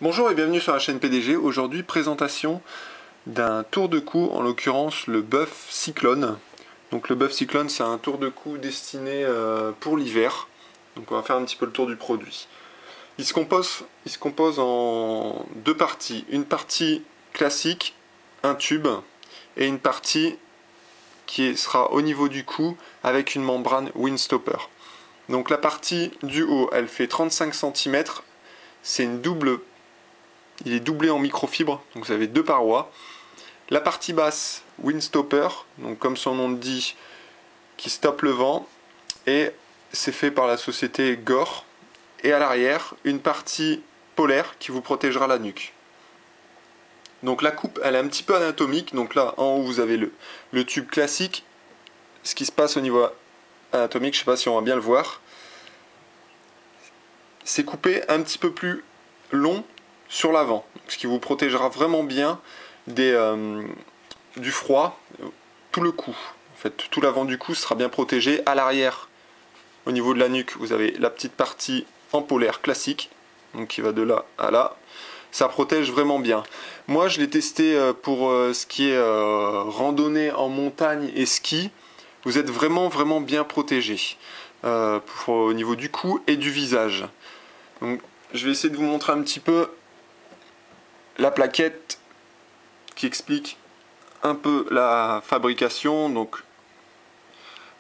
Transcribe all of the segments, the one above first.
Bonjour et bienvenue sur la chaîne PDG. Aujourd'hui, présentation d'un tour de cou, en l'occurrence le Buff Cyclone. Donc le Buff Cyclone, c'est un tour de cou destiné pour l'hiver. Donc on va faire un petit peu le tour du produit. Il se compose en deux parties. Une partie classique, un tube, et une partie qui sera au niveau du cou avec une membrane Windstopper. Donc la partie du haut, elle fait 35 cm. C'est une double. Il est doublé en microfibre, donc vous avez deux parois. La partie basse, Windstopper, donc comme son nom le dit, qui stoppe le vent, et c'est fait par la société Gore. Et à l'arrière, une partie polaire qui vous protégera la nuque. Donc la coupe, elle est un petit peu anatomique, donc là en haut vous avez le tube classique. Ce qui se passe au niveau anatomique, je ne sais pas si on va bien le voir. C'est coupé un petit peu plus long sur l'avant, ce qui vous protégera vraiment bien du froid, tout le cou. En fait, tout l'avant du cou sera bien protégé. À l'arrière, au niveau de la nuque, vous avez la petite partie en polaire classique, donc qui va de là à là. Ça protège vraiment bien. Moi, je l'ai testé pour ce qui est randonnée en montagne et ski. Vous êtes vraiment bien protégé au niveau du cou et du visage. Donc, je vais essayer de vous montrer un petit peu la plaquette qui explique un peu la fabrication. Donc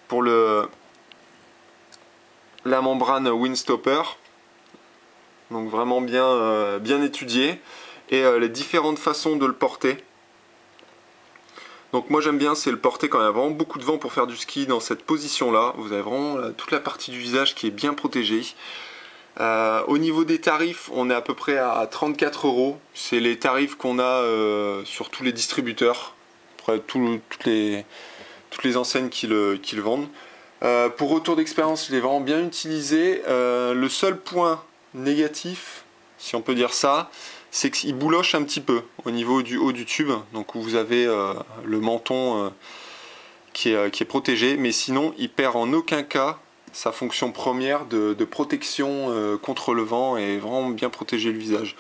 pour la membrane Windstopper, donc vraiment bien étudié, et les différentes façons de le porter. Donc moi j'aime bien, c'est le porter quand il y a vraiment beaucoup de vent pour faire du ski dans cette position là. Vous avez vraiment toute la partie du visage qui est bien protégée. Au niveau des tarifs, on est à peu près à 34 €. C'est les tarifs qu'on a sur tous les distributeurs, après toutes les enseignes qui le vendent. Pour retour d'expérience, je l'ai vraiment bien utilisé. Le seul point négatif, si on peut dire ça, c'est qu'il bouloche un petit peu au niveau du haut du tube. Donc où vous avez le menton qui est protégé, mais sinon il perd en aucun cas sa fonction première de protection contre le vent et vraiment bien protéger le visage.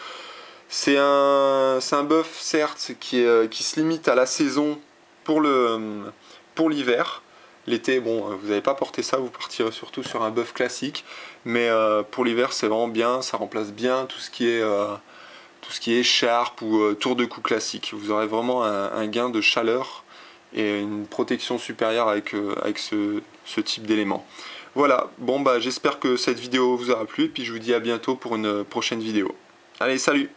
C'est un buff certes qui se limite à la saison pour l'hiver. L'été, bon, vous n'allez pas porter ça, vous partirez surtout sur un buff classique, mais pour l'hiver c'est vraiment bien, ça remplace bien tout ce qui est écharpe ou tour de cou classique. Vous aurez vraiment un gain de chaleur et une protection supérieure avec ce type d'élément. Voilà, bon bah j'espère que cette vidéo vous aura plu et puis je vous dis à bientôt pour une prochaine vidéo. Allez, salut!